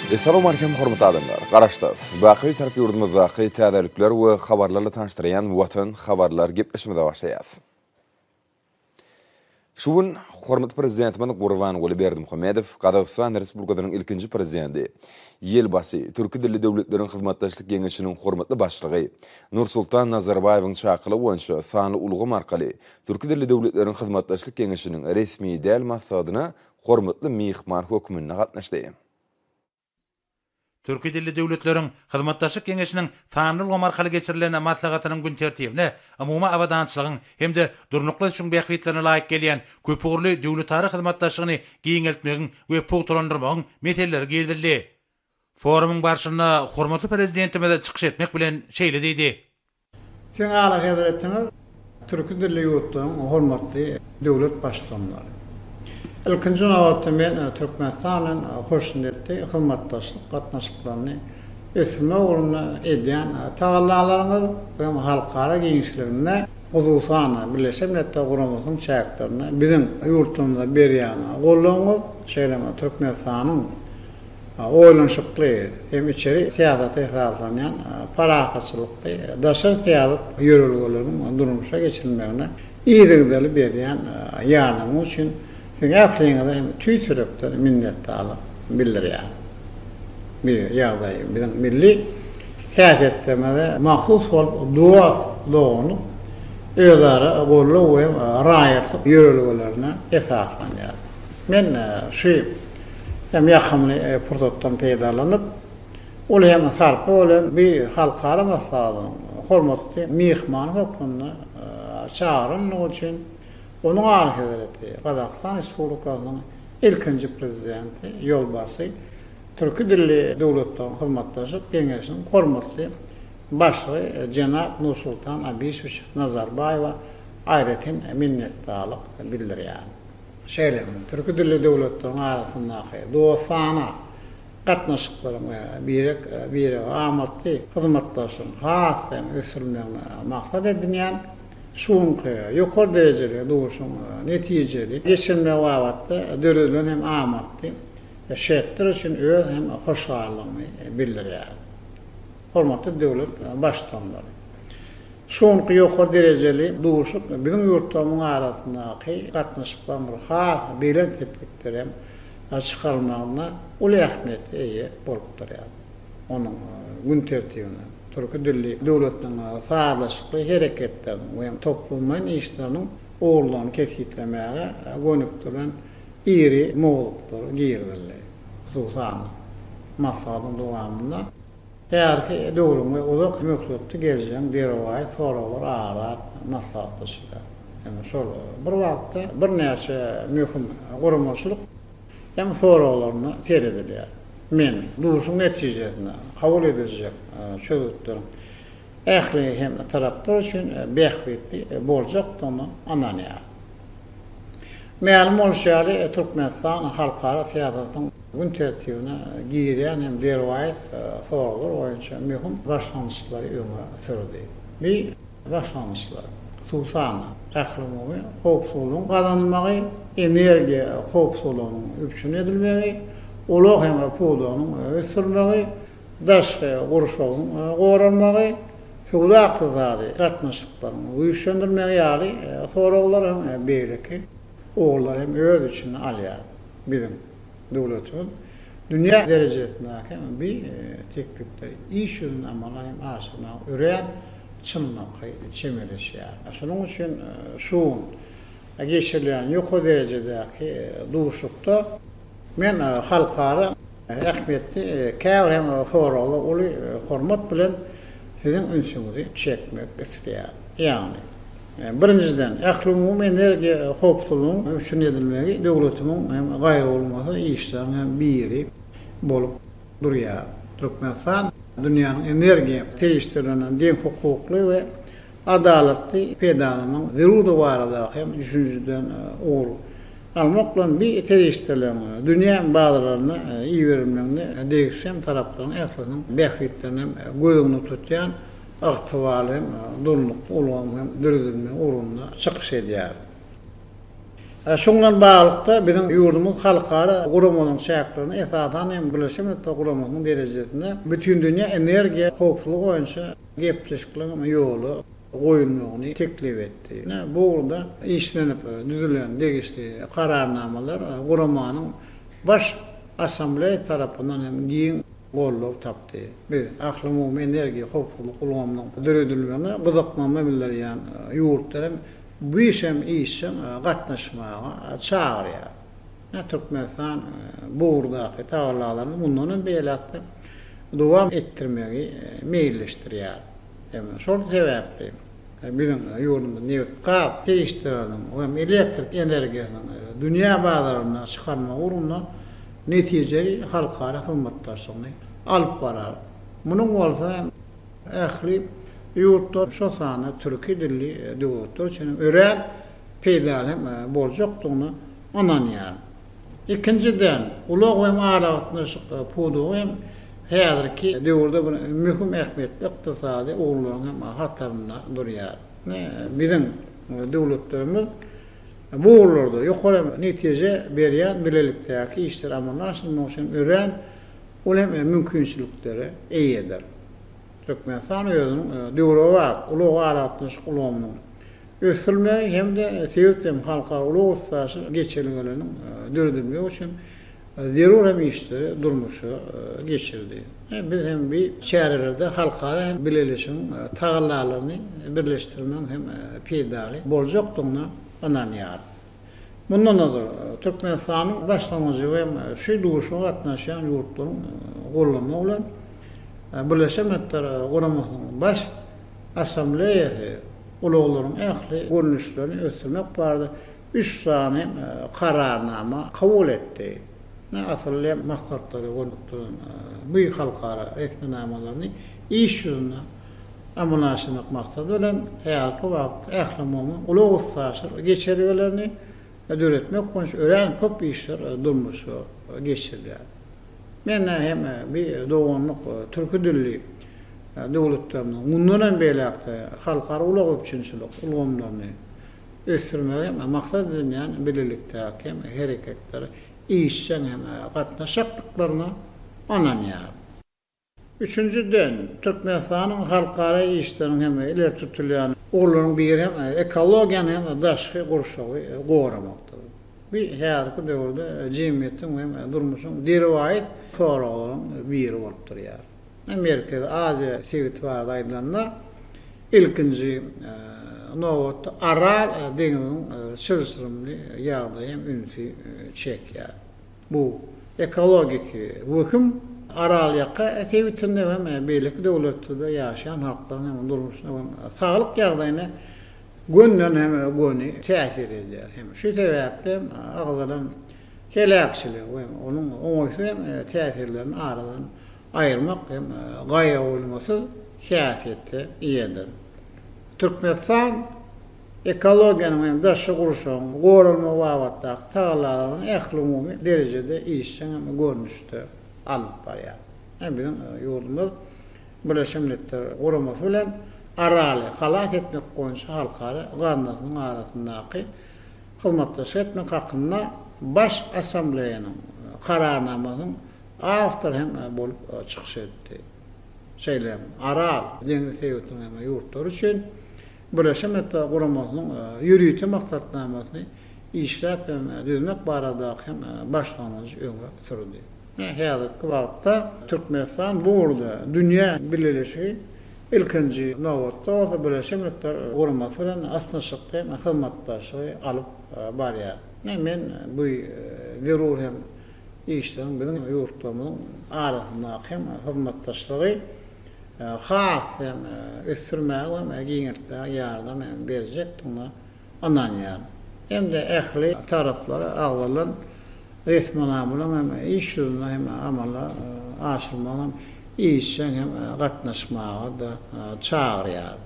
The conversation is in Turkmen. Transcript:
Assalamu alaikum hormatly adamlar. Garaşdaz. Baqy tarap yurdumyzdaky täzellikler we habarlarla tanıştıran Watan habarlar gepleşmede başlaýas. Şuun hormatly prezidentimiz Gurban Berdimuhammedow Qazaqstan Respublikasynyň ilkinji prezidenti, Ýelbasy, Türki dilli döwletleriň hyzmatdaşlyk geňeşiniň hormatly başlygy Nursultan Nazarbayewiň çakyly boýunça sanly ulgam arkaly Türki dilli döwletleriň hyzmatdaşlyk geňeşiniň resmi däl maksadyna hormatly mihman hökmünde gatnaşdy. Türki dilli döwletleriň hyzmatdaşlyk geňeşiniň sanly ulgam arkaly geçirilen maslahatynyň gün tertibine, umumy awadançylygyň hemde durnuklar üçin beýikliklerine laýyk gelýän köpürli döwletary hyzmatdaşlygyny giňeltmegiň we pogtalandyrmagyň meselleri geldirildi. Forumyň barşyna hormatly prezidentimiz çykyş etmek bilen şeýle diýdi. Sen ala hazretiniz Türki dilli ýurtlaryň hormatly döwlet başlanmary. İlkinci navbatda men Türkmenistanyň hoşnutly hyzmatdaşlyk gatnaşyklaryny esme uğruna edýän tagallalaryňyz we halkara giňişligine hususan Birleşik Milletler Guramynyň çäklerini bizim ýurtumyzda berýän gollanyňyz şeýleme Türkmenistanyň oýlanşykly hem içeri siýasaty esasanýan parahatçylykly daşary siýasat ýörelgelerini durmuşa geçirilmegine iýdigleri berýän ýardamy üçin siň ähliňizde tüýsürekler minnetdarlyk bildirýär. Bir ýagdaý bizim milli häsiýetlerimize mahlus bolup dua doganyp özleri golluk we raýatlyk ýörelgelerine esaslanýar. Men şu hem ýakymly pursatdan peýdalanyp ol hem sarpy bolan bir halkara maslahatyny hormatly mihman hökmünde çağıryn üçin Onun arhizaleti Qazaqstan Respublikasynyň ilkinji prezidenti Ýolbasy Türki dilli döwletleriň hyzmatdaşlyk geňeşiniň hormatly başlygy Jenap Nursultan Abişowicz Nazarbayewa aýratyn minnetdarlyk bildirýär. Şeýlemi Türki dilli döwletleriň arasyndaky dostana gatnaşyklaryň bir amatly hyzmatdaşlygyň hasy ösürmegine maksat edilýän şuňky ýokary derejeli duşuň netijeli geçirme wagtda döwletler hem amatly şertler üçin öz hem hoşgallygyny bildirýär. Hormatly döwlet başdanlary. Şuňky ýokary derejeli duşuk bizim ýurtlarymyň arasyndaky gatnaşyklaryň has bilen tepkikler hem çykarylmagyna uly ähmiýet eýe bolup durýar. Onuň gün tertibine Türki dilli döwletiniň sağlaşykly hereketleriniň we toplumyň işleriniň oğurlanyny kesitlemäge gönükdiren iri moğulluklar girdiler. Hususan maslahatyň dowamında tärki döwrüň we uzak möhletde gelýän dereway soralar arar maslahatlaşýar. Yani şol bir wagtda bir näçe möhüm guramaçylyk hem soralaryny seredilýär. Men duşuň netijesinde kabul ediljek çözütlerim ähli hem taraplar üçin beýiklikli boljakdygyny anlanýar. Ma'lum bolşaly Türkmenistan halkara siýasatyň gün tertibine girýän hem derway soralar boýunça möhüm başlanýşlary öňe sürdi. Bir başlanýşlar hususan ähli howpsuzlygyň gazanylmagy, energiýa howpsuzlygynyň üçin edilmegi, ulaq hem pudanyň ösürmegi, daşky guruşagyň goranmagy, suwda aqtady gatnaşyklaryň güýçlendirmegi ýaly soralar hem beýleki oğullar hem öz üçin alýar. Bizim döwletimiz dünýä derejesindäki bir teklipleri iş ýoluna amala hem aşyna ören çynlyky çemeleşýär. Şonuň üçin şu geçirilen ýokary derejedäki duşukda men halkara ähmiýetli käwr hem soralar uly hormat bilen sizin ünsüňizi çekmek isleýär. Ýagny birinciden ähli energiýa howpsuzlygyň üçin edilmegi döwletimiň hem gaýry bolmasy işleriň hem biri bolup durýar. Türkmenistan dünýäniň energiýa terişleriniň deň hukukly we adalatly peýdalanyň zerurdy barada hem düşünjeden ol almak bilen bir terişleriniň dünýä bazalaryna iýerilmegini degişen taraplaryň ähliň beýikliklerini gözüňde tutýan Aqtivalym, durluk, ulgam hem dürdülme urunna çykyş edýär. Şundan bağlıkta bizim yurdumuz halkara guramanyň şäherlerini esasan hem Birleşik Milletler guramanyň derejesinde bütün dünya energiýa howpsuzlygy boýunça gepleşikliň ýolu goýulmagyny teklip etdi. Bu urda işlenip düzülen degişli kararnamalar guramanyň baş assambleýa tarapyndan hem giň gollap tapdy. Bir ahly umumy energiýa howpsuzlygy kullanmagyň döredilmegine gyzyklanma bildirýän ýurtlar bu işem gatnaşmaga çağırýar. Türkmenistan bu urdaky tawallalaryny bundan beýlekde dowam etdirmegi meýilleşdirýär. Şol sebäpli bizim ýurdumyz neft teýişdirýän we elektrik energiýasyny dünýä bazaryna çykarmak urunda netijeli halkara hyzmatdaşlygyny alyp barar. Munyň bolsa ähli ýurtlar şo sany türki dilli döwletler üçin ören peýdalym boljokdygyny ananýar. İkinciden ulaq we ma'ragatnaşyk pudugy hem häzirki döwürde bir mühim ähmiýetli ykdysady oglaryň hatarynda durýar. Bizim döwletlerimiz bu urlarda ýokary netije berýän bilelikdäki işler amallaşdyrmak üçin ören ulem mümkinçilikleri eýeder. Türkmenistan özüniň döwre wagt ulaq aratnaşyk ulamyny ösülmegi hem de sebepden halkara ulaq ustaşy geçirilýäriniň döredilmegi üçin zerur hem işleri durmuşy geçirdi. Biz hem bir çärelerde halkara hem bileşiň tagallalaryny birleşdirmek hem peýdali boljokdygyny ananýar. Bundan da Türkmenistanyň başlangyjy we şu duşuga gatnaşan ýurtlaryň gollama bilen Birleşik Milletler guramanyň baş assambleýasy ulaglaryň ähli görnüşlerini ösürmek barada 3 sany kararnama kabul etdi. Asylly maksatlary goýulýan bu halkara resminamalaryny iş ýoluna amallaşdyrmak maksady bilen häzirki wagt ähli umumy ulag ustaşy geçirýärlerini döretmek boýunça ören köp işler durmuşy geçirýär. Men hem bir dogonluk türkü dilli döwletleriniň mundan beýlekde halkara ulaq öpçünçilik ulgamlaryny ösürmegi maksat edilýän bilelikdäki hem hereketleri işçen hem gatnaşyklyklaryna ananýar. Üçüncüden Türkmenistanyň halkara işleriň hem ileri tutulan oglaryň bir hem ekologiýany hem daşky gurşagy goramakdyr. Bir häzirki döwürde jemgyýetiň hem durmuşyň derewayt soraglaryň biri bolup durýar. Amerikada Aziya Sowetbarda aýdylanda ilkinji nowat Aral deňiziň çylsyrymly ýagdaý hem ünsi çekýär. Bu ekologik wöküm Aral ýaka Sowetinde hem beýlik döwletlerde ýaşaýan halklaryň hem durmuşyna saglyk ýagdaýyna gönden hem göni täsir edýär. Hem şu sebäple agzalan kelekçilik we onuň oňaýsy täsirlerini aradan aýyrmak hem gaýa bolmasy häsiýetli ýerdir. Türkmenistan ekologiýanyň daşy gurşagyň gorulma wagtda tagallalaryny ähli umumy derejede işçiň hem görnüşde alyp barýar. Bizim ýurdumyz Birleşik Milletler guramasy bilen Araly halat etmek boýunça halkara ganatynyň arasyndaky hyzmatdaşyk etmek hakynda baş assambleýanyň kararnamasyny awtor hem bolup çykyş etdi. Şeýlem Aral deňiz sewetiniň ýurtlary üçin Birleşik Milletler guramasynyň ýürüýte maksatnamasyny işläp hem düzmek barada hem başlanýy öňe sürdi. Häzirki wagtda Türkmenistan bu urda dünýä bileşigi ilkinji nowatda Birleşik Milletler guramasy bilen asnaşykda hem hyzmatdaşlygy alyp barýar. Men bu zerur hem işlerin bizim ýurtlaryň arasyndaky hem hyzmatdaşlygy has hem ösürmäge we giňertmäge ýardam berjekdigini ananýar. Hem de ähli taraplara aglalan resminamylaryň hem iş ýoluna hem amala aşyrmagyň işçiň hem gatnaşmagy da çağırýar.